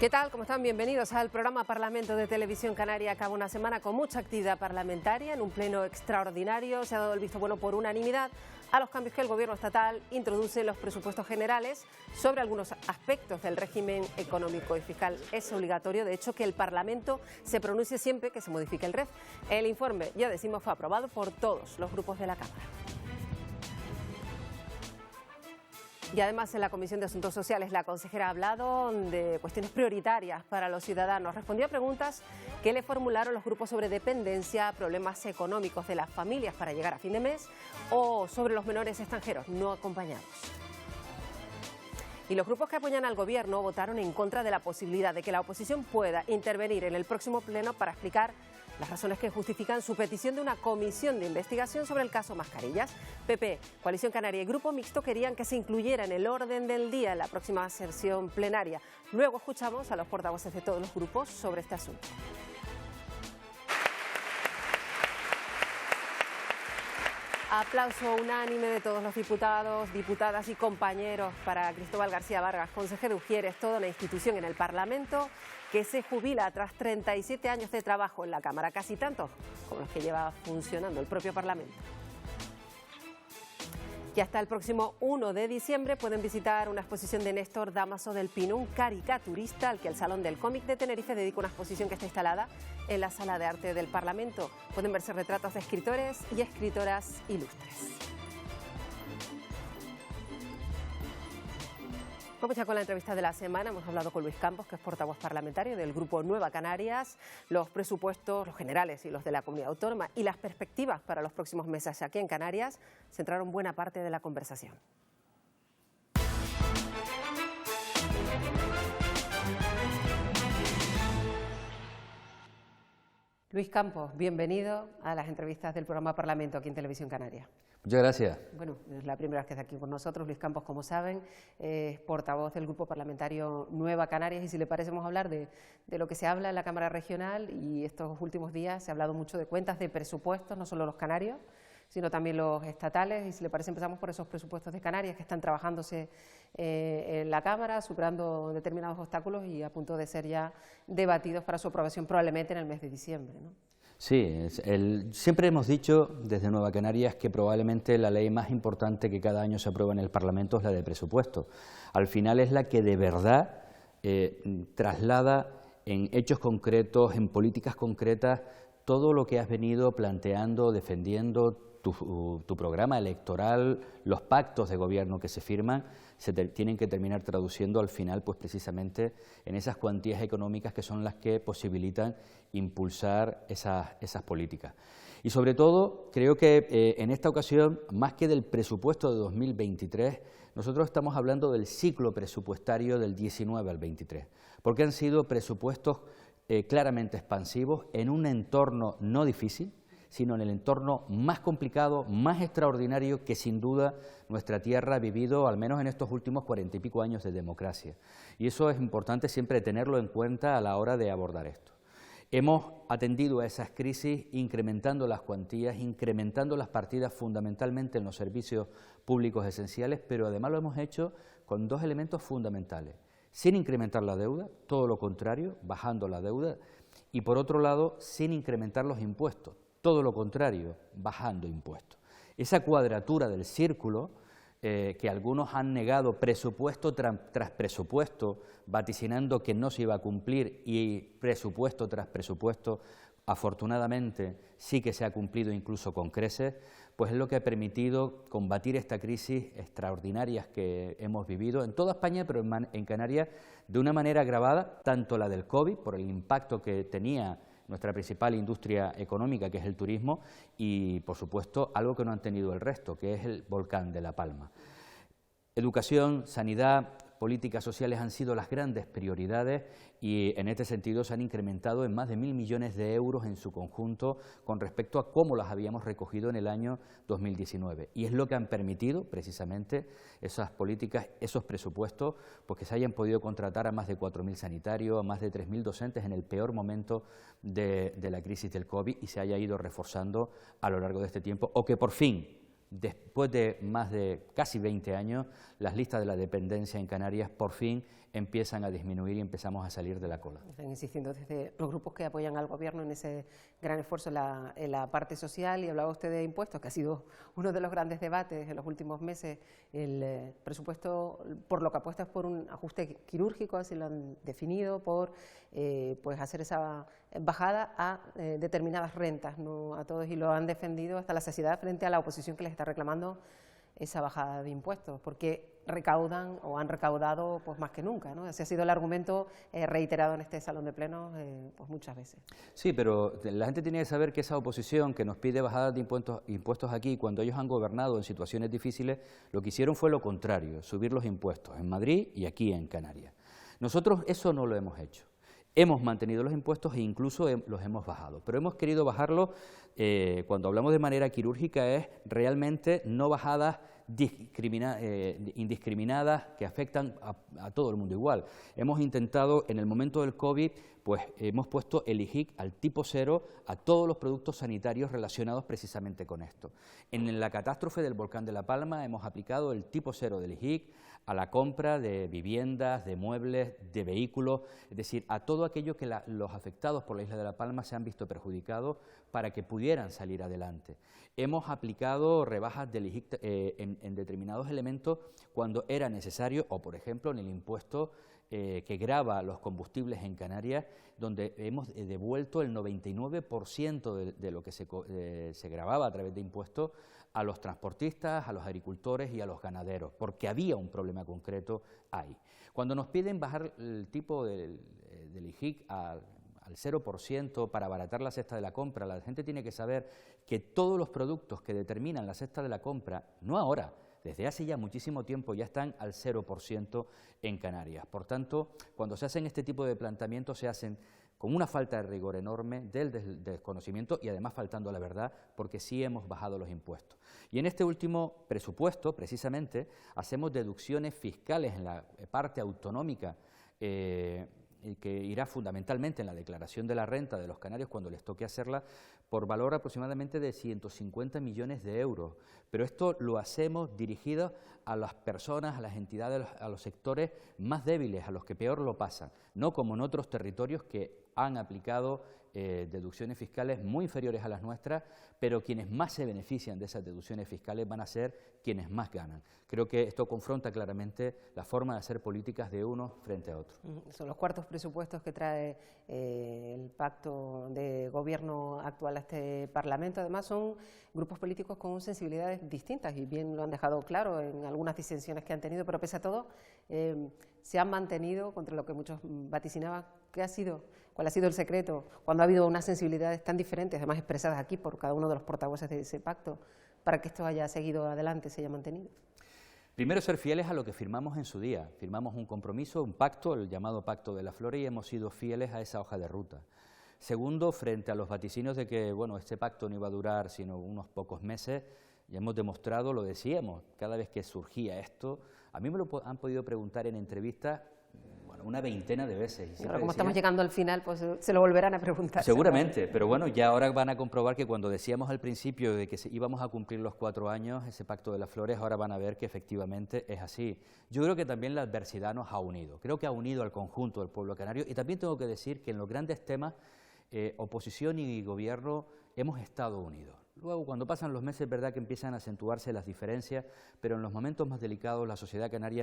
¿Qué tal? ¿Cómo están? Bienvenidos al programa Parlamento de Televisión Canaria. Acaba una semana con mucha actividad parlamentaria. En un pleno extraordinario se ha dado el visto bueno por unanimidad a los cambios que el Gobierno estatal introduce en los presupuestos generales sobre algunos aspectos del régimen económico y fiscal. Es obligatorio, de hecho, que el Parlamento se pronuncie siempre que se modifique el REF. El informe, ya decimos, fue aprobado por todos los grupos de la Cámara. Y además en la Comisión de Asuntos Sociales la consejera ha hablado de cuestiones prioritarias para los ciudadanos. Respondió a preguntas que le formularon los grupos sobre dependencia, problemas económicos de las familias para llegar a fin de mes o sobre los menores extranjeros no acompañados. Y los grupos que apoyan al Gobierno votaron en contra de la posibilidad de que la oposición pueda intervenir en el próximo pleno para explicar las razones que justifican su petición de una comisión de investigación sobre el caso Mascarillas. PP, Coalición Canaria y Grupo Mixto querían que se incluyera en el orden del día en la próxima sesión plenaria. Luego escuchamos a los portavoces de todos los grupos sobre este asunto. Aplauso unánime de todos los diputados, diputadas y compañeros para Cristóbal García Vargas, consejero de Ujieres, toda una institución en el Parlamento que se jubila tras 37 años de trabajo en la Cámara, casi tantos como los que lleva funcionando el propio Parlamento. Y hasta el próximo 1 de diciembre pueden visitar una exposición de Néstor Damaso del Pino, un caricaturista al que el Salón del Cómic de Tenerife dedica una exposición que está instalada en la Sala de Arte del Parlamento. Pueden verse retratos de escritores y escritoras ilustres. Vamos ya con la entrevista de la semana. Hemos hablado con Luis Campos, que es portavoz parlamentario del Grupo Nueva Canarias. Los presupuestos, los generales y los de la comunidad autónoma y las perspectivas para los próximos meses aquí en Canarias centraron buena parte de la conversación. Luis Campos, bienvenido a las entrevistas del programa Parlamento aquí en Televisión Canaria. Muchas gracias. Bueno, es la primera vez que está aquí con nosotros. Luis Campos, como saben, es portavoz del Grupo Parlamentario Nueva Canarias y si le parece vamos a hablar de lo que se habla en la Cámara Regional y estos últimos días se ha hablado mucho de cuentas, de presupuestos, no solo los canarios, sino también los estatales y si le parece empezamos por esos presupuestos de Canarias que están trabajándose en la Cámara, superando determinados obstáculos y a punto de ser ya debatidos para su aprobación probablemente en el mes de diciembre, ¿no? Sí, siempre hemos dicho desde Nueva Canarias que probablemente la ley más importante que cada año se aprueba en el Parlamento es la de presupuesto. Al final es la que de verdad traslada en hechos concretos, en políticas concretas, todo lo que has venido planteando, defendiendo, tu programa electoral, los pactos de gobierno que se firman, tienen que terminar traduciendo al final pues precisamente en esas cuantías económicas que son las que posibilitan impulsar esas políticas. Y sobre todo, creo que en esta ocasión, más que del presupuesto de 2023, nosotros estamos hablando del ciclo presupuestario del 19 al 23, porque han sido presupuestos claramente expansivos en un entorno no difícil, sino en el entorno más complicado, más extraordinario que sin duda nuestra tierra ha vivido, al menos en estos últimos 40 y pico años de democracia. Y eso es importante siempre tenerlo en cuenta a la hora de abordar esto. Hemos atendido a esas crisis incrementando las cuantías, incrementando las partidas fundamentalmente en los servicios públicos esenciales, pero además lo hemos hecho con dos elementos fundamentales. Sin incrementar la deuda, todo lo contrario, bajando la deuda, y por otro lado, sin incrementar los impuestos. Todo lo contrario, bajando impuestos. Esa cuadratura del círculo que algunos han negado presupuesto tras presupuesto, vaticinando que no se iba a cumplir y presupuesto tras presupuesto, afortunadamente sí que se ha cumplido incluso con creces, pues es lo que ha permitido combatir esta crisis extraordinaria que hemos vivido en toda España, pero en Canarias de una manera agravada, tanto la del COVID, por el impacto que tenía nuestra principal industria económica, que es el turismo, y, por supuesto, algo que no han tenido el resto, que es el volcán de La Palma. Educación, sanidad, políticas sociales han sido las grandes prioridades y en este sentido se han incrementado en más de 1.000 millones de euros en su conjunto con respecto a cómo las habíamos recogido en el año 2019. Y es lo que han permitido precisamente esas políticas, esos presupuestos, pues que se hayan podido contratar a más de 4.000 sanitarios, a más de 3.000 docentes en el peor momento de la crisis del COVID y se haya ido reforzando a lo largo de este tiempo, o que por fin, después de más de casi 20 años, las listas de la dependencia en Canarias por fin empiezan a disminuir y empezamos a salir de la cola. Están insistiendo desde los grupos que apoyan al Gobierno en ese gran esfuerzo en la parte social, y hablaba usted de impuestos, que ha sido uno de los grandes debates en los últimos meses. El presupuesto, por lo que apuesta, es por un ajuste quirúrgico, así lo han definido, por pues hacer esa bajada a determinadas rentas, no a todos, y lo han defendido hasta la saciedad frente a la oposición que les está reclamando esa bajada de impuestos, porque recaudan o han recaudado pues más que nunca, ¿no? Ese ha sido el argumento reiterado en este salón de plenos pues muchas veces. Sí, pero la gente tiene que saber que esa oposición que nos pide bajadas de impuestos aquí, cuando ellos han gobernado en situaciones difíciles, lo que hicieron fue lo contrario, subir los impuestos en Madrid y aquí en Canarias. Nosotros eso no lo hemos hecho. Hemos mantenido los impuestos e incluso los hemos bajado, pero hemos querido bajarlos, cuando hablamos de manera quirúrgica, es realmente no bajadas indiscriminadas que afectan a todo el mundo igual. Hemos intentado, en el momento del COVID, pues hemos puesto el IGIC al tipo 0 a todos los productos sanitarios relacionados precisamente con esto. En la catástrofe del volcán de La Palma hemos aplicado el tipo 0 del IGIC a la compra de viviendas, de muebles, de vehículos, es decir, a todo aquello que los afectados por la isla de La Palma se han visto perjudicados para que pudieran salir adelante. Hemos aplicado rebajas del IGIC en determinados elementos cuando era necesario, o por ejemplo en el impuesto que grava los combustibles en Canarias, donde hemos devuelto el 99% de lo que se gravaba a través de impuestos a los transportistas, a los agricultores y a los ganaderos, porque había un problema concreto ahí. Cuando nos piden bajar el tipo del IGIC al 0% para abaratar la cesta de la compra, la gente tiene que saber que todos los productos que determinan la cesta de la compra, no ahora, desde hace ya muchísimo tiempo, ya están al 0% en Canarias. Por tanto, cuando se hacen este tipo de planteamientos, se hacen con una falta de rigor enorme, del desconocimiento y además faltando a la verdad, porque sí hemos bajado los impuestos. Y en este último presupuesto, precisamente, hacemos deducciones fiscales en la parte autonómica, que irá fundamentalmente en la declaración de la renta de los canarios cuando les toque hacerla, por valor aproximadamente de 150 millones de euros. Pero esto lo hacemos dirigido a las personas, a las entidades, a los sectores más débiles, a los que peor lo pasan, no como en otros territorios que han aplicado deducciones fiscales muy inferiores a las nuestras, pero quienes más se benefician de esas deducciones fiscales van a ser quienes más ganan. Creo que esto confronta claramente la forma de hacer políticas de unos frente a otros. Son los cuartos presupuestos que trae el pacto de gobierno actual a este Parlamento. Además, son grupos políticos con sensibilidades distintas y bien lo han dejado claro en algunas disensiones que han tenido, pero pese a todo se han mantenido contra lo que muchos vaticinaban. ¿Cuál ha sido el secreto cuando ha habido unas sensibilidades tan diferentes, además expresadas aquí por cada uno de los portavoces de ese pacto, para que esto haya seguido adelante, se haya mantenido? Primero, ser fieles a lo que firmamos en su día. Firmamos un compromiso, un pacto, el llamado Pacto de las Flores, y hemos sido fieles a esa hoja de ruta. Segundo, frente a los vaticinios de que este pacto no iba a durar sino unos pocos meses, ya hemos demostrado, lo decíamos, cada vez que surgía esto, a mí me lo han podido preguntar en entrevistas una veintena de veces. Y ahora, como estamos llegando al final, pues se lo volverán a preguntar. Seguramente, pero bueno, ya ahora van a comprobar que cuando decíamos al principio de que íbamos a cumplir los 4 años, ese Pacto de las Flores, ahora van a ver que efectivamente es así. Yo creo que también la adversidad nos ha unido, creo que ha unido al conjunto del pueblo canario, y también tengo que decir que en los grandes temas, oposición y gobierno, hemos estado unidos. Luego, cuando pasan los meses, es verdad que empiezan a acentuarse las diferencias, pero en los momentos más delicados la sociedad canaria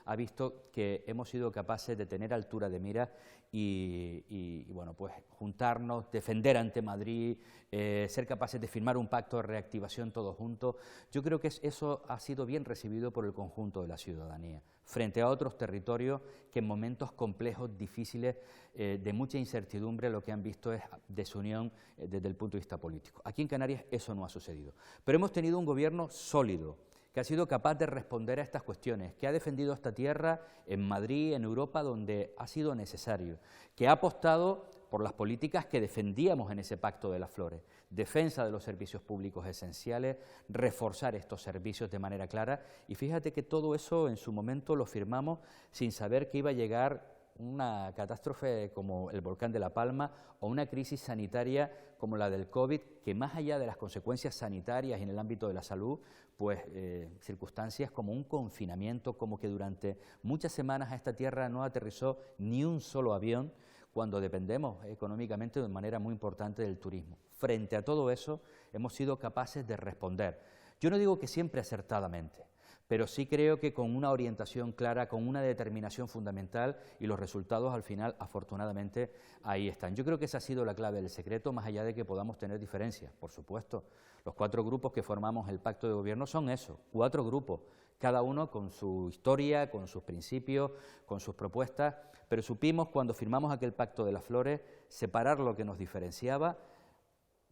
ha visto que hemos sido capaces de tener altura de mira y bueno, pues juntarnos, defender ante Madrid, ser capaces de firmar un pacto de reactivación todos juntos. Yo creo que eso ha sido bien recibido por el conjunto de la ciudadanía, frente a otros territorios que en momentos complejos, difíciles, de mucha incertidumbre, lo que han visto es desunión desde el punto de vista político. Aquí en Canarias eso no ha sucedido, pero hemos tenido un gobierno sólido, que ha sido capaz de responder a estas cuestiones, que ha defendido esta tierra en Madrid, en Europa, donde ha sido necesario, que ha apostado por las políticas que defendíamos en ese Pacto de las Flores, defensa de los servicios públicos esenciales, reforzar estos servicios de manera clara, y fíjate que todo eso en su momento lo firmamos sin saber que iba a llegar una catástrofe como el volcán de La Palma o una crisis sanitaria como la del COVID, que más allá de las consecuencias sanitarias y en el ámbito de la salud, pues circunstancias como un confinamiento, como que durante muchas semanas a esta tierra no aterrizó ni un solo avión, cuando dependemos económicamente de manera muy importante del turismo. Frente a todo eso, hemos sido capaces de responder. Yo no digo que siempre acertadamente, pero sí creo que con una orientación clara, con una determinación fundamental, y los resultados al final, afortunadamente, ahí están. Yo creo que esa ha sido la clave del secreto, más allá de que podamos tener diferencias, por supuesto. Los 4 grupos que formamos el pacto de gobierno son eso, 4 grupos, cada uno con su historia, con sus principios, con sus propuestas, pero supimos cuando firmamos aquel pacto de las flores separar lo que nos diferenciaba.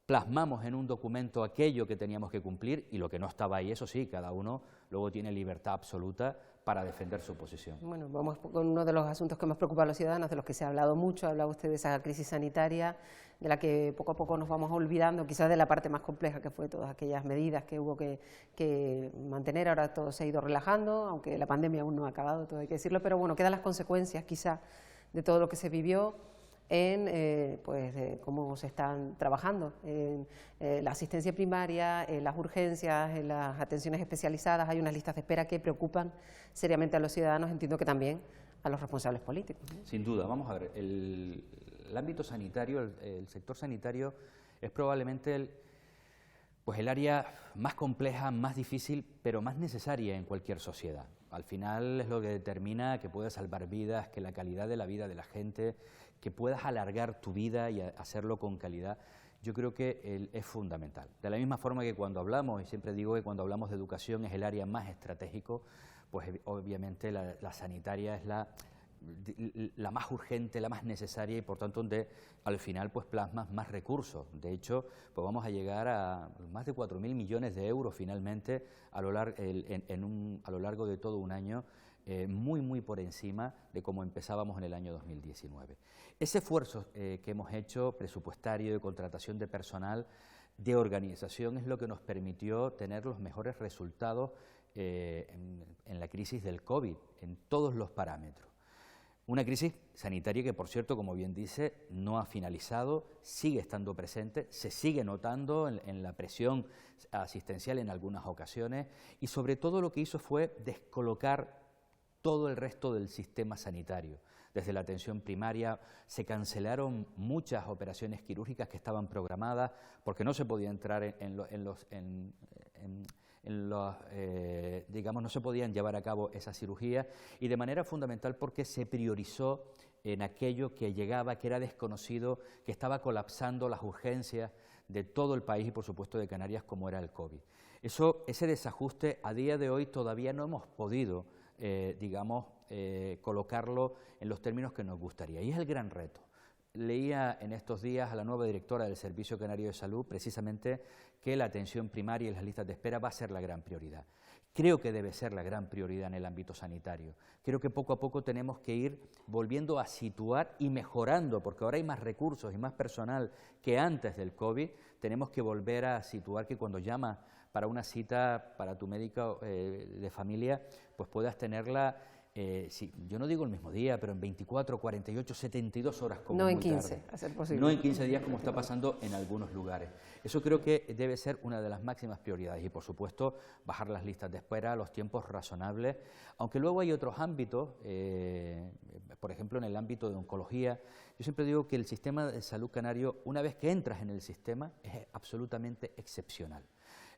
Plasmamos en un documento aquello que teníamos que cumplir y lo que no estaba ahí, eso sí, cada uno luego tiene libertad absoluta para defender su posición. Bueno, vamos con uno de los asuntos que más preocupa a los ciudadanos, de los que se ha hablado mucho. Ha hablado usted de esa crisis sanitaria, de la que poco a poco nos vamos olvidando, quizás de la parte más compleja, que fue todas aquellas medidas que hubo que mantener. Ahora todo se ha ido relajando, aunque la pandemia aún no ha acabado, todo hay que decirlo, pero bueno, quedan las consecuencias quizás de todo lo que se vivió en cómo se están trabajando en la asistencia primaria, en las urgencias, en las atenciones especializadas. Hay unas listas de espera que preocupan seriamente a los ciudadanos, entiendo que también a los responsables políticos, ¿no? Sin duda, vamos a ver, el ámbito sanitario, el sector sanitario es probablemente el área más compleja, más difícil, pero más necesaria en cualquier sociedad. Al final es lo que determina que puedas salvar vidas, que la calidad de la vida de la gente, que puedas alargar tu vida y hacerlo con calidad. Yo creo que es fundamental. De la misma forma que cuando hablamos, y siempre digo que cuando hablamos de educación es el área más estratégico, pues obviamente la sanitaria es la más urgente, la más necesaria y por tanto donde al final pues plasmas más recursos. De hecho, pues vamos a llegar a más de 4.000 millones de euros finalmente a lo largo de todo un año, muy por encima de cómo empezábamos en el año 2019. Ese esfuerzo que hemos hecho, presupuestario, de contratación de personal, de organización, es lo que nos permitió tener los mejores resultados en la crisis del COVID, en todos los parámetros. Una crisis sanitaria que, por cierto, como bien dice, no ha finalizado, sigue estando presente, se sigue notando en la presión asistencial en algunas ocasiones y sobre todo lo que hizo fue descolocar todo el resto del sistema sanitario. Desde la atención primaria se cancelaron muchas operaciones quirúrgicas que estaban programadas porque no se podía entrar no se podían llevar a cabo esas cirugías y de manera fundamental porque se priorizó en aquello que llegaba, que era desconocido, que estaba colapsando las urgencias de todo el país y por supuesto de Canarias como era el COVID. Ese desajuste a día de hoy todavía no hemos podido colocarlo en los términos que nos gustaría y es el gran reto. Leía en estos días a la nueva directora del Servicio Canario de Salud precisamente que la atención primaria y las listas de espera va a ser la gran prioridad. Creo que debe ser la gran prioridad en el ámbito sanitario. Creo que poco a poco tenemos que ir volviendo a situar y mejorando, porque ahora hay más recursos y más personal que antes del COVID. Tenemos que volver a situar que cuando llamas para una cita para tu médico de familia, pues puedas tenerla. Yo no digo el mismo día, pero en 24, 48, 72 horas como no muy en 15, tarde. a ser posible. No en 15 días como está pasando en algunos lugares. Eso creo que debe ser una de las máximas prioridades y por supuesto bajar las listas de espera, los tiempos razonables, aunque luego hay otros ámbitos, por ejemplo en el ámbito de oncología. Yo siempre digo que el sistema de salud canario, una vez que entras en el sistema, es absolutamente excepcional.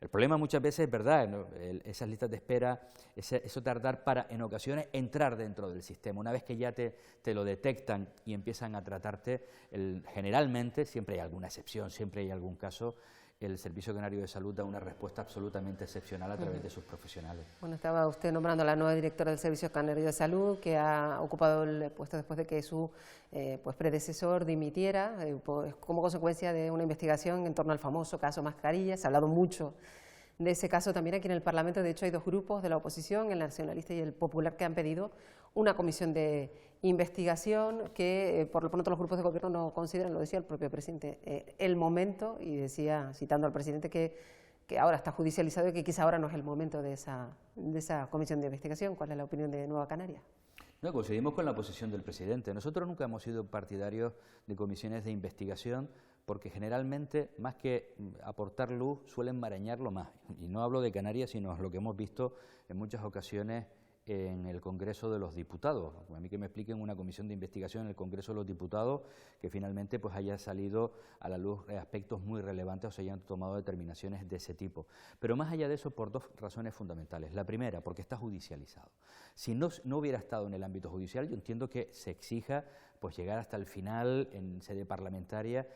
El problema muchas veces es verdad, ¿no? Esas listas de espera, eso tardar para en ocasiones entrar dentro del sistema. Una vez que ya te lo detectan y empiezan a tratarte, generalmente, siempre hay alguna excepción, siempre hay algún caso, el Servicio Canario de Salud da una respuesta absolutamente excepcional a través de sus profesionales. Bueno, estaba usted nombrando a la nueva directora del Servicio Canario de Salud, que ha ocupado el puesto después de que su predecesor dimitiera, como consecuencia de una investigación en torno al famoso caso Mascarillas. Se ha hablado mucho de ese caso también aquí en el Parlamento. De hecho, hay dos grupos de la oposición, el nacionalista y el popular, que han pedido una comisión de investigación que, por lo pronto, los grupos de gobierno no consideran, lo decía el propio presidente, el momento, y decía, citando al presidente, que ahora está judicializado y que quizá ahora no es el momento de esa comisión de investigación. ¿Cuál es la opinión de Nueva Canarias? No, coincidimos con la posición del presidente. Nosotros nunca hemos sido partidarios de comisiones de investigación porque generalmente, más que aportar luz, suelen marañarlo más. Y no hablo de Canarias, sino lo que hemos visto en muchas ocasiones en el Congreso de los Diputados. A mí que me expliquen una comisión de investigación en el Congreso de los Diputados que finalmente pues haya salido a la luz aspectos muy relevantes o se hayan tomado determinaciones de ese tipo. Pero más allá de eso, por dos razones fundamentales. La primera, porque está judicializado. Si no hubiera estado en el ámbito judicial, yo entiendo que se exija pues llegar hasta el final en sede parlamentaria.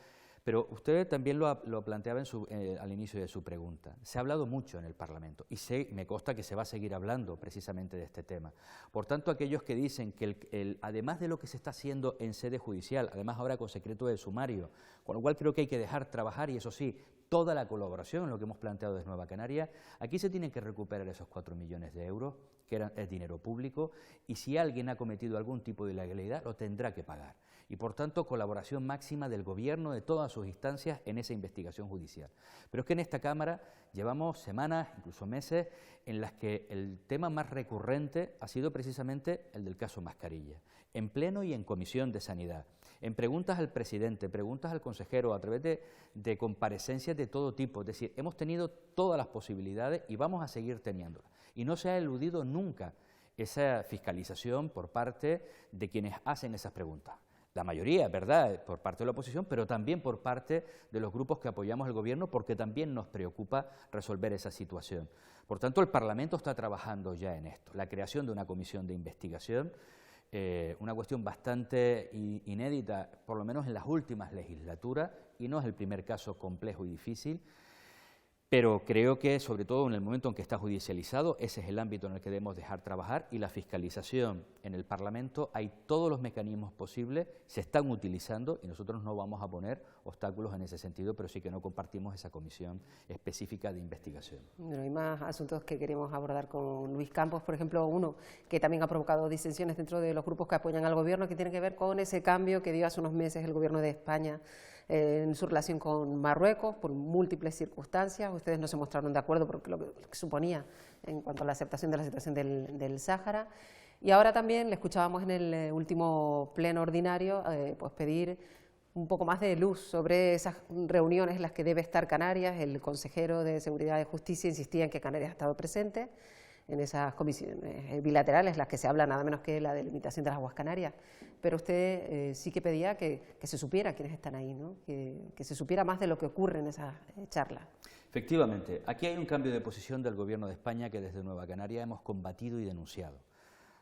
Pero usted también lo planteaba al inicio de su pregunta. Se ha hablado mucho en el Parlamento y me consta que se va a seguir hablando precisamente de este tema. Por tanto, aquellos que dicen que además de lo que se está haciendo en sede judicial, además ahora con secreto de sumario, con lo cual creo que hay que dejar trabajar y eso sí, toda la colaboración en lo que hemos planteado desde Nueva Canaria, aquí se tienen que recuperar esos 4 millones de euros, que es dinero público, y si alguien ha cometido algún tipo de ilegalidad, lo tendrá que pagar. Y por tanto, colaboración máxima del Gobierno, de todas sus instancias en esa investigación judicial. Pero es que en esta Cámara llevamos semanas, incluso meses, en las que el tema más recurrente ha sido precisamente el del caso Mascarilla, en pleno y en Comisión de Sanidad, en preguntas al presidente, preguntas al consejero, a través de comparecencias de todo tipo. Es decir, hemos tenido todas las posibilidades y vamos a seguir teniéndolas. Y no se ha eludido nunca esa fiscalización por parte de quienes hacen esas preguntas. La mayoría, ¿verdad?, por parte de la oposición, pero también por parte de los grupos que apoyamos al Gobierno, porque también nos preocupa resolver esa situación. Por tanto, el Parlamento está trabajando ya en esto. La creación de una comisión de investigación, una cuestión bastante inédita, por lo menos en las últimas legislaturas, y no es el primer caso complejo y difícil, pero creo que, sobre todo en el momento en que está judicializado, ese es el ámbito en el que debemos dejar trabajar, y la fiscalización en el Parlamento, hay todos los mecanismos posibles, se están utilizando y nosotros no vamos a poner obstáculos en ese sentido, pero sí que no compartimos esa comisión específica de investigación. Bueno, hay más asuntos que queremos abordar con Luis Campos, por ejemplo, uno que también ha provocado disensiones dentro de los grupos que apoyan al Gobierno, que tiene que ver con ese cambio que dio hace unos meses el Gobierno de España en su relación con Marruecos, por múltiples circunstancias. Ustedes no se mostraron de acuerdo por lo que suponía en cuanto a la aceptación de la situación del Sáhara. Y ahora también le escuchábamos en el último pleno ordinario pues pedir un poco más de luz sobre esas reuniones en las que debe estar Canarias. El consejero de Seguridad y Justicia insistía en que Canarias ha estado presente en esas comisiones bilaterales, en las que se habla nada menos que la delimitación de las aguas canarias. Pero usted sí que pedía que se supiera quiénes están ahí, ¿no? Que se supiera más de lo que ocurre en esas charlas. Efectivamente, aquí hay un cambio de posición del Gobierno de España que desde Nueva Canaria hemos combatido y denunciado.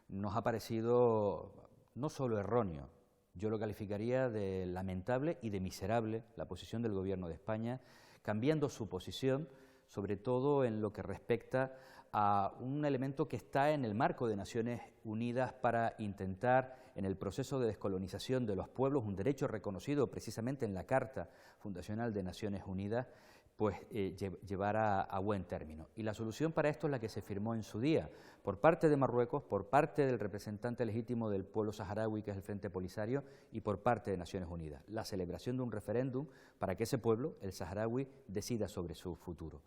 Nos ha parecido no solo erróneo, yo lo calificaría de lamentable y de miserable la posición del Gobierno de España, cambiando su posición, sobre todo en lo que respecta a un elemento que está en el marco de Naciones Unidas para intentar, en el proceso de descolonización de los pueblos, un derecho reconocido precisamente en la Carta Fundacional de Naciones Unidas, pues llevar a buen término. Y la solución para esto es la que se firmó en su día, por parte de Marruecos, por parte del representante legítimo del pueblo saharaui, que es el Frente Polisario, y por parte de Naciones Unidas, la celebración de un referéndum para que ese pueblo, el saharaui, decida sobre su futuro.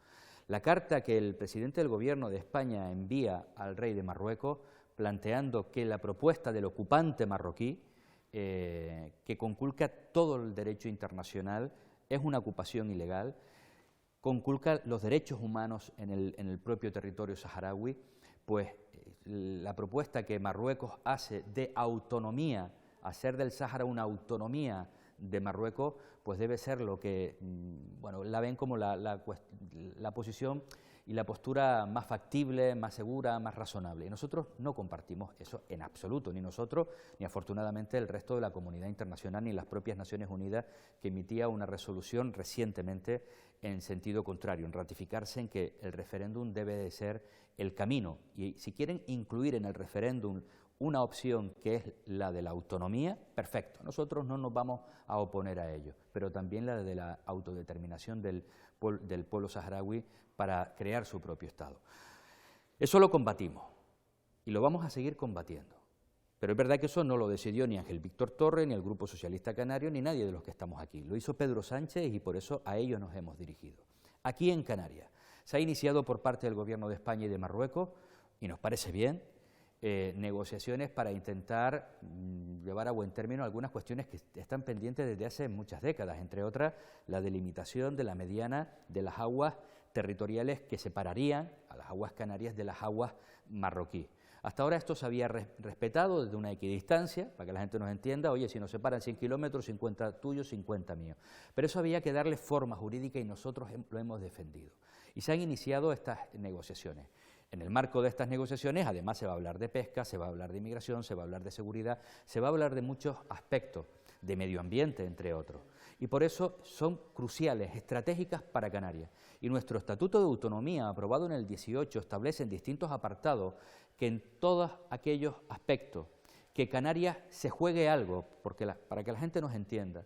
La carta que el presidente del Gobierno de España envía al rey de Marruecos, planteando que la propuesta del ocupante marroquí, que conculca todo el derecho internacional, es una ocupación ilegal, conculca los derechos humanos en el propio territorio saharaui, pues la propuesta que Marruecos hace de autonomía, hacer del Sáhara una autonomía de Marruecos, pues debe ser lo que, bueno, la ven como la posición y la postura más factible, más segura, más razonable. Y nosotros no compartimos eso en absoluto, ni nosotros, ni afortunadamente el resto de la comunidad internacional, ni las propias Naciones Unidas, que emitía una resolución recientemente en sentido contrario, en ratificarse en que el referéndum debe de ser el camino. Y si quieren incluir en el referéndum una opción que es la de la autonomía, perfecto, nosotros no nos vamos a oponer a ello, pero también la de la autodeterminación del pueblo saharaui para crear su propio Estado. Eso lo combatimos y lo vamos a seguir combatiendo, pero es verdad que eso no lo decidió ni Ángel Víctor Torres, ni el Grupo Socialista Canario, ni nadie de los que estamos aquí, lo hizo Pedro Sánchez y por eso a ellos nos hemos dirigido. Aquí en Canarias se ha iniciado por parte del Gobierno de España y de Marruecos, y nos parece bien, negociaciones para intentar llevar a buen término algunas cuestiones que están pendientes desde hace muchas décadas, entre otras la delimitación de la mediana de las aguas territoriales que separarían a las aguas canarias de las aguas marroquíes. Hasta ahora esto se había respetado desde una equidistancia, para que la gente nos entienda, oye, si nos separan 100 kilómetros, 50 tuyos, 50 míos. Pero eso había que darle forma jurídica y nosotros lo hemos defendido. Y se han iniciado estas negociaciones. En el marco de estas negociaciones, además, se va a hablar de pesca, se va a hablar de inmigración, se va a hablar de seguridad, se va a hablar de muchos aspectos, de medio ambiente, entre otros. Y por eso son cruciales, estratégicas para Canarias. Y nuestro Estatuto de Autonomía, aprobado en el 18, establece en distintos apartados que en todos aquellos aspectos que Canarias se juegue algo, porque para que la gente nos entienda,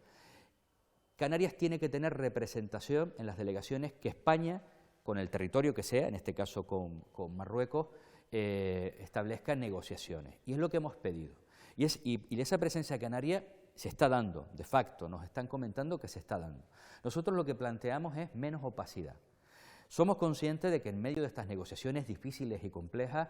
Canarias tiene que tener representación en las delegaciones que España, con el territorio que sea, en este caso con Marruecos, establezca negociaciones. Y es lo que hemos pedido. Y esa presencia canaria se está dando, de facto, nos están comentando que se está dando. Nosotros lo que planteamos es menos opacidad. Somos conscientes de que en medio de estas negociaciones difíciles y complejas,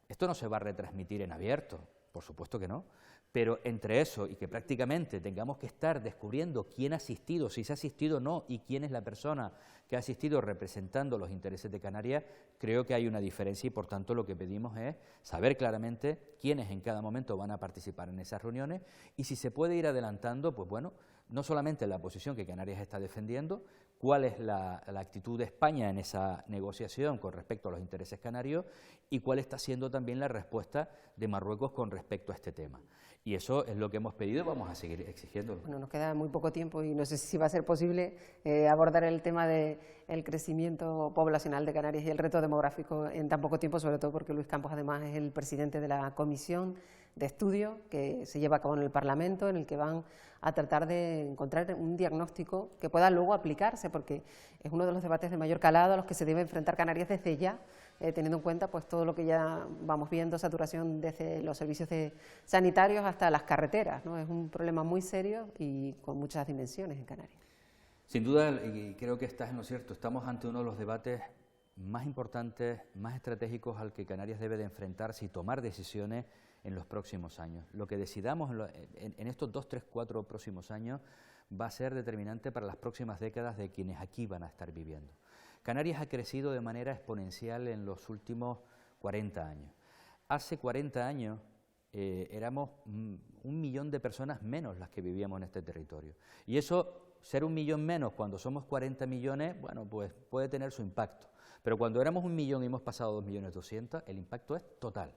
esto no se va a retransmitir en abierto, por supuesto que no, pero entre eso y que prácticamente tengamos que estar descubriendo quién ha asistido, si se ha asistido o no, y quién es la persona que ha asistido representando los intereses de Canarias, creo que hay una diferencia y por tanto lo que pedimos es saber claramente quiénes en cada momento van a participar en esas reuniones y si se puede ir adelantando, pues bueno, no solamente la posición que Canarias está defendiendo, cuál es la actitud de España en esa negociación con respecto a los intereses canarios y cuál está siendo también la respuesta de Marruecos con respecto a este tema. Y eso es lo que hemos pedido y vamos a seguir exigiéndolo. Bueno, nos queda muy poco tiempo y no sé si va a ser posible abordar el tema del crecimiento poblacional de Canarias y el reto demográfico en tan poco tiempo, sobre todo porque Luis Campos además es el presidente de la comisión de estudio que se lleva a cabo en el Parlamento, en el que van a tratar de encontrar un diagnóstico que pueda luego aplicarse, porque es uno de los debates de mayor calado a los que se debe enfrentar Canarias desde ya, teniendo en cuenta pues todo lo que ya vamos viendo, saturación desde los servicios sanitarios hasta las carreteras, ¿no? Es un problema muy serio y con muchas dimensiones en Canarias. Sin duda, y creo que estás en lo cierto, estamos ante uno de los debates más importantes, más estratégicos al que Canarias debe de enfrentarse y tomar decisiones en los próximos años. Lo que decidamos en estos 2, 3, 4 próximos años va a ser determinante para las próximas décadas de quienes aquí van a estar viviendo. Canarias ha crecido de manera exponencial en los últimos 40 años. Hace 40 años éramos 1 millón de personas menos las que vivíamos en este territorio. Y eso, ser 1 millón menos cuando somos 40 millones, bueno, pues puede tener su impacto. Pero cuando éramos 1 millón y hemos pasado a 2.200.000, el impacto es total.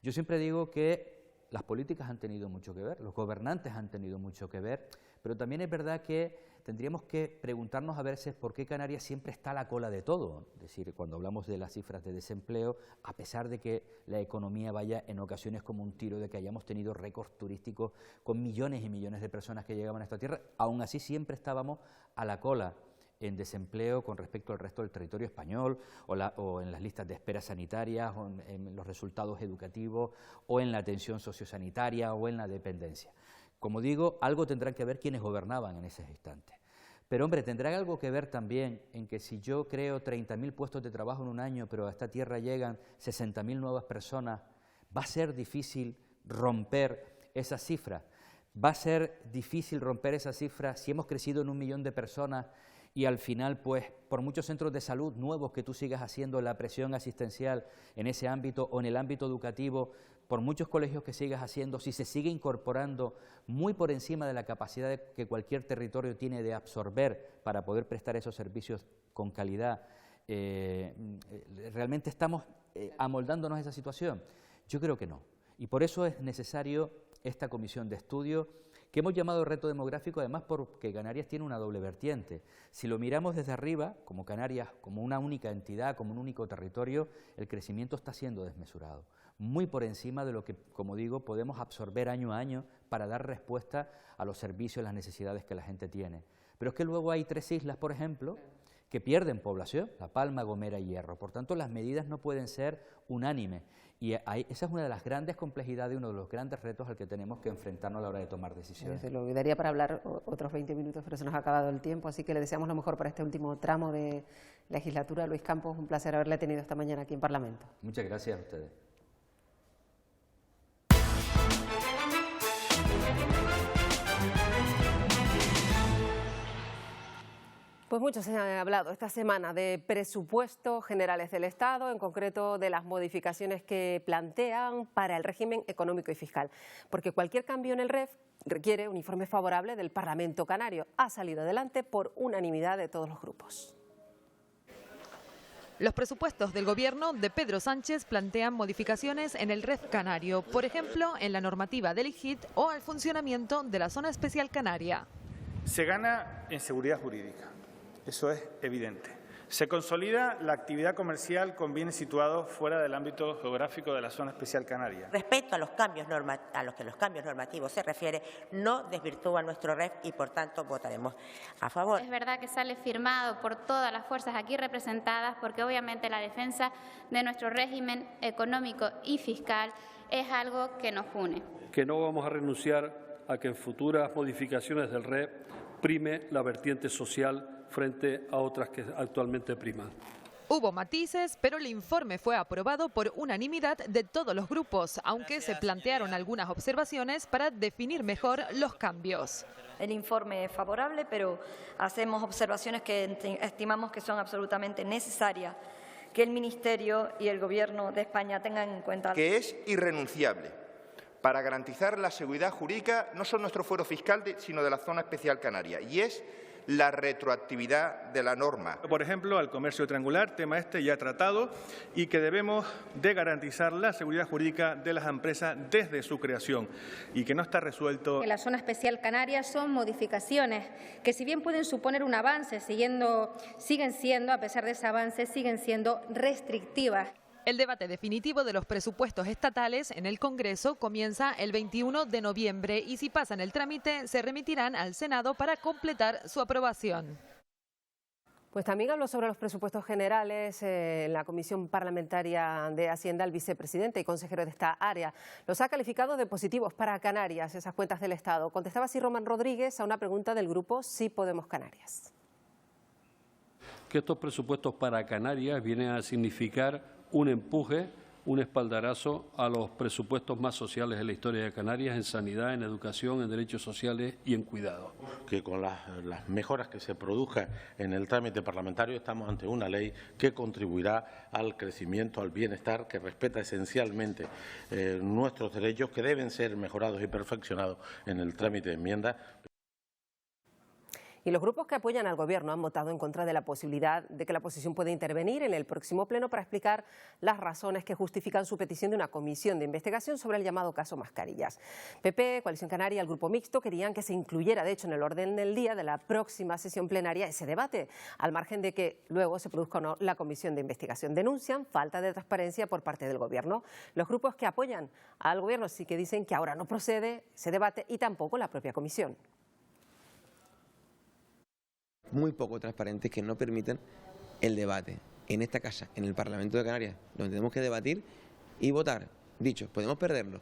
Yo siempre digo que las políticas han tenido mucho que ver, los gobernantes han tenido mucho que ver, pero también es verdad que tendríamos que preguntarnos a veces por qué Canarias siempre está a la cola de todo. Es decir, cuando hablamos de las cifras de desempleo, a pesar de que la economía vaya en ocasiones como un tiro, de que hayamos tenido récords turísticos con millones y millones de personas que llegaban a esta tierra, aún así siempre estábamos a la cola en desempleo con respecto al resto del territorio español, o en las listas de espera sanitarias, o en los resultados educativos, o en la atención sociosanitaria, o en la dependencia. Como digo, algo tendrán que ver quienes gobernaban en esos instantes. Pero, hombre, tendrá algo que ver también en que si yo creo 30.000 puestos de trabajo en un año, pero a esta tierra llegan 60.000 nuevas personas, va a ser difícil romper esa cifra. Va a ser difícil romper esa cifra si hemos crecido en 1 millón de personas y al final, pues, por muchos centros de salud nuevos que tú sigas haciendo la presión asistencial en ese ámbito o en el ámbito educativo, por muchos colegios que sigas haciendo, si se sigue incorporando muy por encima de la capacidad que cualquier territorio tiene de absorber para poder prestar esos servicios con calidad, ¿realmente estamos amoldándonos a esa situación? Yo creo que no. Y por eso es necesario esta comisión de estudio, que hemos llamado reto demográfico, además porque Canarias tiene una doble vertiente. Si lo miramos desde arriba, como Canarias, como una única entidad, como un único territorio, el crecimiento está siendo desmesurado, muy por encima de lo que, como digo, podemos absorber año a año para dar respuesta a los servicios, las necesidades que la gente tiene. Pero es que luego hay 3 islas, por ejemplo, que pierden población, La Palma, Gomera y Hierro. Por tanto, las medidas no pueden ser unánimes. Y esa es una de las grandes complejidades, uno de los grandes retos al que tenemos que enfrentarnos a la hora de tomar decisiones. Desde luego, daría para hablar otros 20 minutos, pero se nos ha acabado el tiempo, así que le deseamos lo mejor para este último tramo de legislatura. Luis Campos, un placer haberle tenido esta mañana aquí en Parlamento. Muchas gracias a ustedes. Pues mucho se ha hablado esta semana de presupuestos generales del Estado, en concreto de las modificaciones que plantean para el régimen económico y fiscal, porque cualquier cambio en el REF requiere un informe favorable del Parlamento canario. Ha salido adelante por unanimidad de todos los grupos. Los presupuestos del gobierno de Pedro Sánchez plantean modificaciones en el REF canario, por ejemplo, en la normativa del IGIT o al funcionamiento de la Zona Especial Canaria. Se gana en seguridad jurídica, eso es evidente. Se consolida la actividad comercial con bienes situados fuera del ámbito geográfico de la Zona Especial Canaria. Respecto a los cambios normativos se refiere, no desvirtúa nuestro REF y, por tanto, votaremos a favor. Es verdad que sale firmado por todas las fuerzas aquí representadas, porque obviamente la defensa de nuestro régimen económico y fiscal es algo que nos une. Que no vamos a renunciar a que en futuras modificaciones del REF prime la vertiente social frente a otras que actualmente priman. Hubo matices, pero el informe fue aprobado por unanimidad de todos los grupos, aunque se plantearon algunas observaciones para definir mejor los cambios. El informe es favorable, pero hacemos observaciones que estimamos que son absolutamente necesarias que el Ministerio y el Gobierno de España tengan en cuenta. Que es irrenunciable para garantizar la seguridad jurídica no solo nuestro fuero fiscal, sino de la Zona Especial Canaria, y es la retroactividad de la norma. Por ejemplo, al comercio triangular, tema este ya tratado, y que debemos de garantizar la seguridad jurídica de las empresas desde su creación y que no está resuelto. En la Zona Especial Canaria son modificaciones que, si bien pueden suponer un avance, siguen siendo, a pesar de ese avance, siguen siendo restrictivas. El debate definitivo de los presupuestos estatales en el Congreso comienza el 21 de noviembre y si pasan el trámite se remitirán al Senado para completar su aprobación. Pues también habló sobre los presupuestos generales en la Comisión Parlamentaria de Hacienda el vicepresidente y consejero de esta área. Los ha calificado de positivos para Canarias, esas cuentas del Estado. Contestaba así Román Rodríguez a una pregunta del grupo Sí Podemos Canarias. Que estos presupuestos para Canarias vienen a significar un empuje, un espaldarazo a los presupuestos más sociales de la historia de Canarias, en sanidad, en educación, en derechos sociales y en cuidado. Que con las mejoras que se produzcan en el trámite parlamentario estamos ante una ley que contribuirá al crecimiento, al bienestar, que respeta esencialmente nuestros derechos, que deben ser mejorados y perfeccionados en el trámite de enmiendas. Y los grupos que apoyan al Gobierno han votado en contra de la posibilidad de que la oposición pueda intervenir en el próximo pleno para explicar las razones que justifican su petición de una comisión de investigación sobre el llamado caso Mascarillas. PP, Coalición Canaria y el Grupo Mixto querían que se incluyera, de hecho, en el orden del día de la próxima sesión plenaria ese debate, al margen de que luego se produzca o no la comisión de investigación. Denuncian falta de transparencia por parte del Gobierno. Los grupos que apoyan al Gobierno sí que dicen que ahora no procede ese debate y tampoco la propia comisión. Muy poco transparentes que no permiten el debate en esta casa, en el Parlamento de Canarias, donde tenemos que debatir y votar. Dicho, podemos perderlo,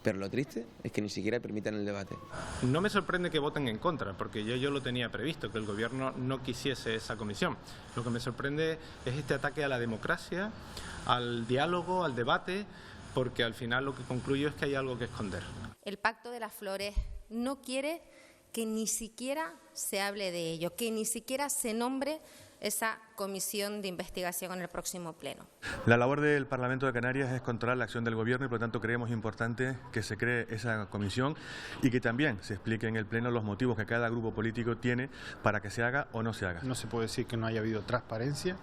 pero lo triste es que ni siquiera permitan el debate. No me sorprende que voten en contra, porque yo lo tenía previsto, que el Gobierno no quisiese esa comisión. Lo que me sorprende es este ataque a la democracia, al diálogo, al debate, porque al final lo que concluyo es que hay algo que esconder. El Pacto de las Flores no quiere que ni siquiera se hable de ello, que ni siquiera se nombre esa comisión de investigación en el próximo pleno. La labor del Parlamento de Canarias es controlar la acción del Gobierno y por lo tanto creemos importante que se cree esa comisión y que también se explique en el pleno los motivos que cada grupo político tiene para que se haga o no se haga. No se puede decir que no haya habido transparencia.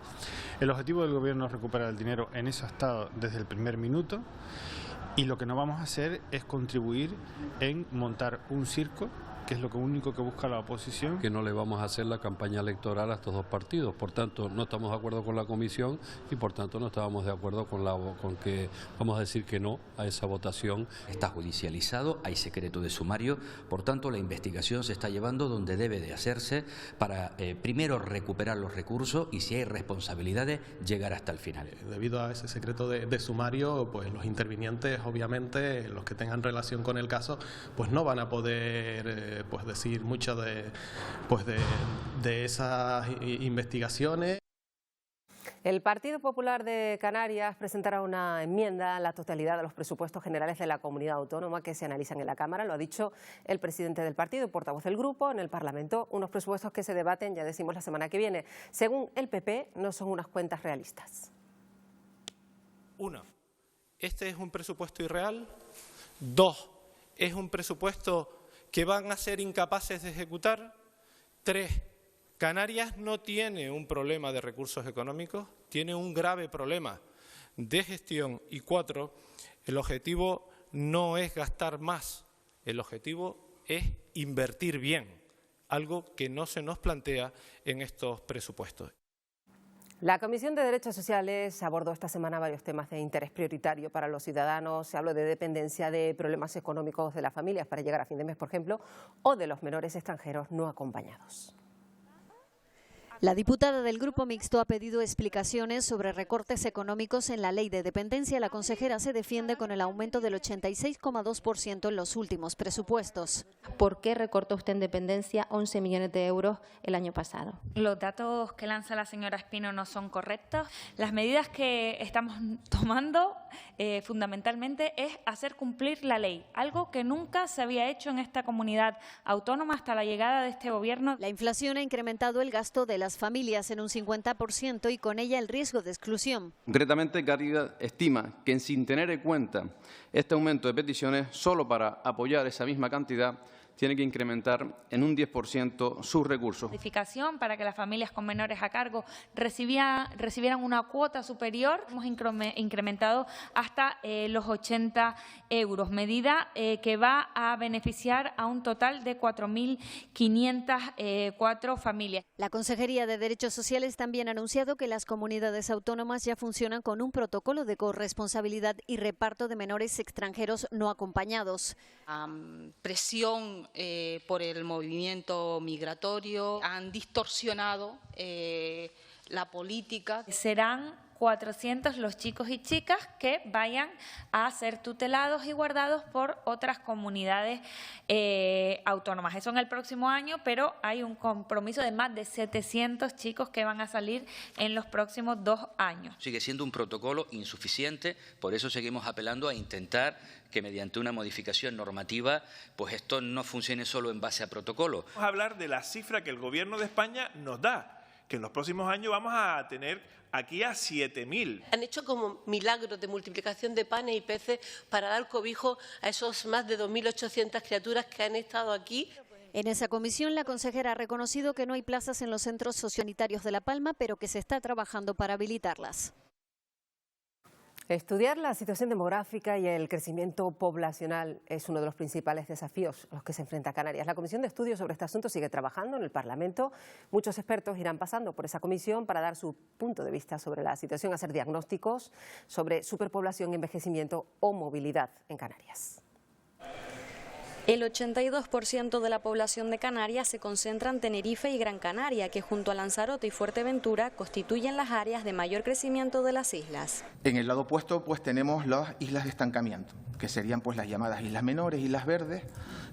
El objetivo del Gobierno es recuperar el dinero en ese estado desde el primer minuto y lo que no vamos a hacer es contribuir en montar un circo, que es lo único que busca la oposición. Que no le vamos a hacer la campaña electoral a estos dos partidos. Por tanto, no estamos de acuerdo con la comisión y por tanto no estábamos de acuerdo con que vamos a decir que no a esa votación. Está judicializado, hay secreto de sumario, por tanto la investigación se está llevando donde debe de hacerse para primero recuperar los recursos y si hay responsabilidades llegar hasta el final. Debido a ese secreto de sumario, pues los intervinientes, obviamente, los que tengan relación con el caso, pues no van a poder pues decir mucho de esas investigaciones. El Partido Popular de Canarias presentará una enmienda a la totalidad de los presupuestos generales de la comunidad autónoma que se analizan en la Cámara. Lo ha dicho el presidente del partido, portavoz del grupo, en el Parlamento. Unos presupuestos que se debaten, ya decimos, la semana que viene. Según el PP, no son unas cuentas realistas. 1. Este es un presupuesto irreal. 2. Es un presupuesto que van a ser incapaces de ejecutar. 3. Canarias no tiene un problema de recursos económicos, tiene un grave problema de gestión. Y 4, el objetivo no es gastar más, el objetivo es invertir bien, algo que no se nos plantea en estos presupuestos. La Comisión de Derechos Sociales abordó esta semana varios temas de interés prioritario para los ciudadanos. Se habló de dependencia, de problemas económicos de las familias para llegar a fin de mes, por ejemplo, o de los menores extranjeros no acompañados. La diputada del Grupo Mixto ha pedido explicaciones sobre recortes económicos en la ley de dependencia. La consejera se defiende con el aumento del 86,2% en los últimos presupuestos. ¿Por qué recortó usted en dependencia 11 millones de euros el año pasado? Los datos que lanza la señora Espino no son correctos. Las medidas que estamos tomando fundamentalmente es hacer cumplir la ley, algo que nunca se había hecho en esta comunidad autónoma hasta la llegada de este gobierno. La inflación ha incrementado el gasto de las familias en un 50% y con ella el riesgo de exclusión. Concretamente, Caridad estima que sin tener en cuenta este aumento de peticiones, solo para apoyar esa misma cantidad, tiene que incrementar en un 10% sus recursos. Modificación para que las familias con menores a cargo recibieran una cuota superior. Hemos incrementado hasta los 80 euros, medida que va a beneficiar a un total de 4.504 familias. La Consejería de Derechos Sociales también ha anunciado que las comunidades autónomas ya funcionan con un protocolo de corresponsabilidad y reparto de menores extranjeros no acompañados. Presión por el movimiento migratorio, han distorsionado la política. Serán 400 los chicos y chicas que vayan a ser tutelados y guardados por otras comunidades autónomas. Eso en el próximo año, pero hay un compromiso de más de 700 chicos que van a salir en los próximos 2 años. Sigue siendo un protocolo insuficiente, por eso seguimos apelando a intentar que mediante una modificación normativa, pues esto no funcione solo en base a protocolo. Vamos a hablar de la cifra que el Gobierno de España nos da, que en los próximos años vamos a tener aquí a 7.000. Han hecho como milagros de multiplicación de panes y peces para dar cobijo a esos más de 2.800 criaturas que han estado aquí. En esa comisión, la consejera ha reconocido que no hay plazas en los centros sociosanitarios de La Palma, pero que se está trabajando para habilitarlas. Estudiar la situación demográfica y el crecimiento poblacional es uno de los principales desafíos a los que se enfrenta Canarias. La Comisión de Estudios sobre este asunto sigue trabajando en el Parlamento. Muchos expertos irán pasando por esa comisión para dar su punto de vista sobre la situación, hacer diagnósticos sobre superpoblación, envejecimiento o movilidad en Canarias. El 82% de la población de Canarias se concentra en Tenerife y Gran Canaria, que junto a Lanzarote y Fuerteventura constituyen las áreas de mayor crecimiento de las islas. En el lado opuesto pues tenemos las islas de estancamiento, que serían pues las llamadas islas menores, islas verdes,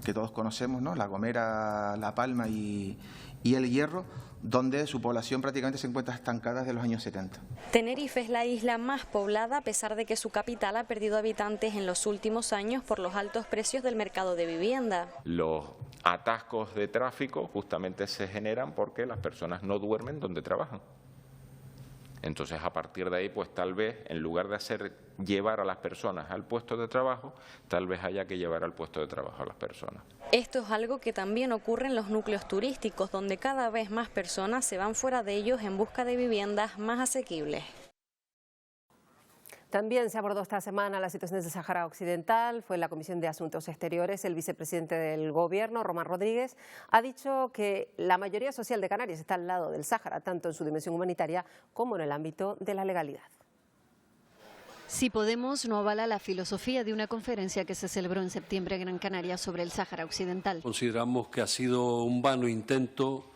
que todos conocemos, ¿no? La Gomera, La Palma y El Hierro, donde su población prácticamente se encuentra estancada desde los años 70. Tenerife es la isla más poblada, a pesar de que su capital ha perdido habitantes en los últimos años por los altos precios del mercado de vivienda. Los atascos de tráfico justamente se generan porque las personas no duermen donde trabajan. Entonces, a partir de ahí, pues tal vez, en lugar de llevar a las personas al puesto de trabajo, tal vez haya que llevar al puesto de trabajo a las personas. Esto es algo que también ocurre en los núcleos turísticos, donde cada vez más personas se van fuera de ellos en busca de viviendas más asequibles. También se abordó esta semana la situación del Sáhara Occidental. Fue en la Comisión de Asuntos Exteriores. El vicepresidente del Gobierno, Román Rodríguez, ha dicho que la mayoría social de Canarias está al lado del Sáhara, tanto en su dimensión humanitaria como en el ámbito de la legalidad. Sí Podemos no avala la filosofía de una conferencia que se celebró en septiembre en Gran Canaria sobre el Sáhara Occidental. Consideramos que ha sido un vano intento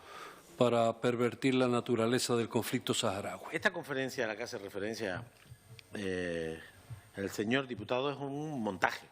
para pervertir la naturaleza del conflicto saharaui. Esta conferencia a la que hace referencia el señor diputado es un montaje,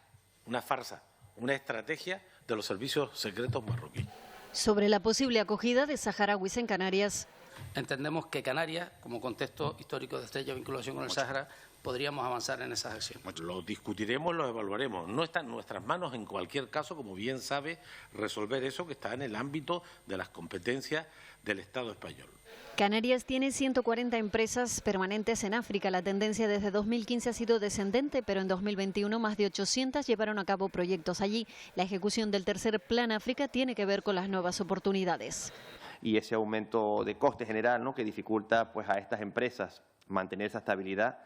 una farsa, una estrategia de los servicios secretos marroquíes. Sobre la posible acogida de saharauis en Canarias, entendemos que Canarias, como contexto histórico de estrecha vinculación con el Sáhara, podríamos avanzar en esas acciones. Lo discutiremos, lo evaluaremos. No está en nuestras manos, en cualquier caso, como bien sabe, resolver eso que está en el ámbito de las competencias del Estado español. Canarias tiene 140 empresas permanentes en África. La tendencia desde 2015 ha sido descendente, pero en 2021 más de 800 llevaron a cabo proyectos allí. La ejecución del tercer Plan África tiene que ver con las nuevas oportunidades. Y ese aumento de coste general, ¿no?, que dificulta pues a estas empresas mantener esa estabilidad.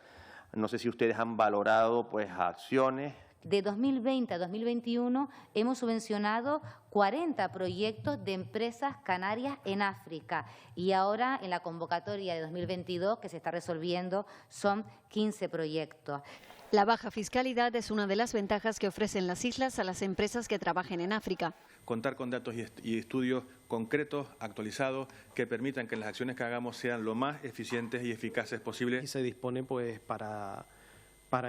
No sé si ustedes han valorado pues acciones. De 2020 a 2021 hemos subvencionado 40 proyectos de empresas canarias en África y ahora en la convocatoria de 2022 que se está resolviendo son 15 proyectos. La baja fiscalidad es una de las ventajas que ofrecen las islas a las empresas que trabajen en África. Contar con datos y estudios concretos, actualizados, que permitan que las acciones que hagamos sean lo más eficientes y eficaces posibles. Y se dispone pues para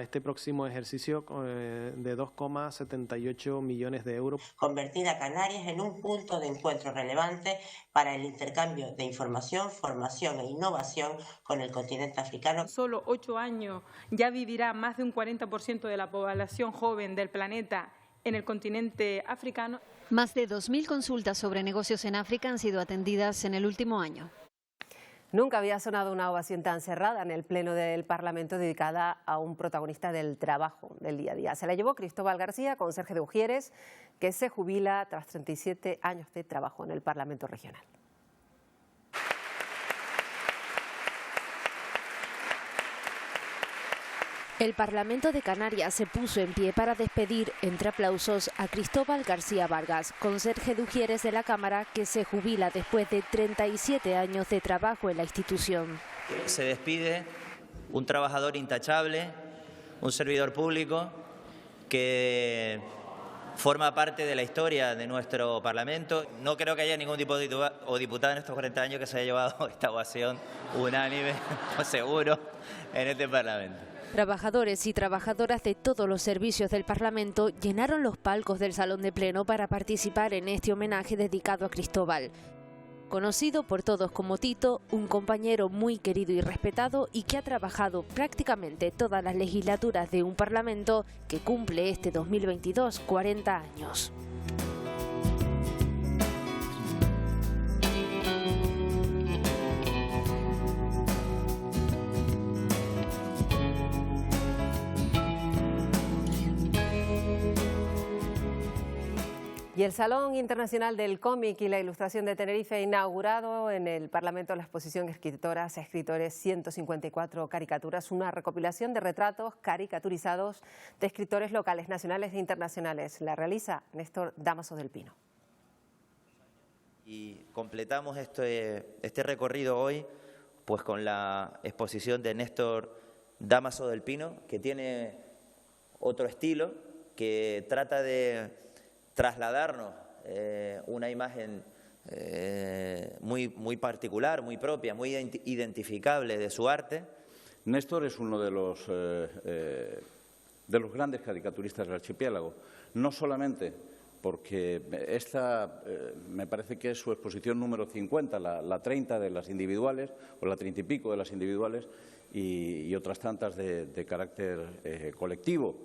este próximo ejercicio de 2,78 millones de euros. Convertir a Canarias en un punto de encuentro relevante para el intercambio de información, formación e innovación con el continente africano. Solo 8 años ya vivirá más de un 40% de la población joven del planeta en el continente africano. Más de 2.000 consultas sobre negocios en África han sido atendidas en el último año. Nunca había sonado una ovación tan cerrada en el Pleno del Parlamento dedicada a un protagonista del trabajo del día a día. Se la llevó Cristóbal García, conserje de Ujieres, que se jubila tras 37 años de trabajo en el Parlamento regional. El Parlamento de Canarias se puso en pie para despedir, entre aplausos, a Cristóbal García Vargas, conserje de Ujieres de la Cámara, que se jubila después de 37 años de trabajo en la institución. Se despide un trabajador intachable, un servidor público que forma parte de la historia de nuestro Parlamento. No creo que haya ningún diputado o diputada en estos 40 años que se haya llevado esta ovación unánime, seguro, en este Parlamento. Trabajadores y trabajadoras de todos los servicios del Parlamento llenaron los palcos del Salón de Pleno para participar en este homenaje dedicado a Cristóbal. Conocido por todos como Tito, un compañero muy querido y respetado y que ha trabajado prácticamente todas las legislaturas de un Parlamento que cumple este 2022 40 años. Y el Salón Internacional del Cómic y la Ilustración de Tenerife ha inaugurado en el Parlamento la exposición Escritoras, Escritores, 154 caricaturas, una recopilación de retratos caricaturizados de escritores locales, nacionales e internacionales. La realiza Néstor Dámaso del Pino. Y completamos este recorrido hoy pues con la exposición de Néstor Dámaso del Pino, que tiene otro estilo, que trata de trasladarnos una imagen muy particular, muy propia, muy identificable de su arte. Néstor es uno de los grandes caricaturistas del archipiélago, no solamente porque esta me parece que es su exposición número 50, la 30 de las individuales, o la 30 y pico de las individuales, y otras tantas de carácter colectivo.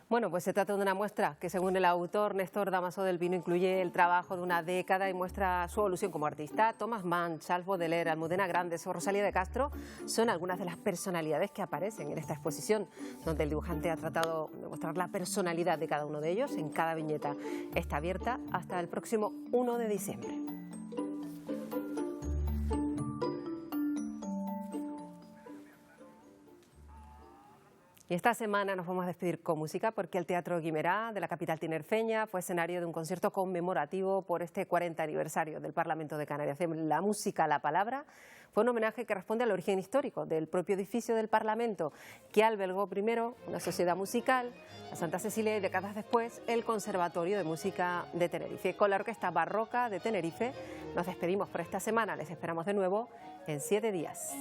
Bueno, pues se trata de una muestra que, según el autor Néstor Dámaso del Pino, incluye el trabajo de una década y muestra su evolución como artista. Thomas Mann, Charles Baudelaire, Almudena Grandes o Rosalía de Castro son algunas de las personalidades que aparecen en esta exposición, donde el dibujante ha tratado de mostrar la personalidad de cada uno de ellos en cada viñeta. Está abierta hasta el próximo 1 de diciembre. Y esta semana nos vamos a despedir con música porque el Teatro Guimerá de la capital tinerfeña fue escenario de un concierto conmemorativo por este 40 aniversario del Parlamento de Canarias. La música, la palabra, fue un homenaje que responde al origen histórico del propio edificio del Parlamento, que albergó primero una sociedad musical, la Santa Cecilia, y décadas después el Conservatorio de Música de Tenerife. Con la Orquesta Barroca de Tenerife nos despedimos por esta semana. Les esperamos de nuevo en 7 días.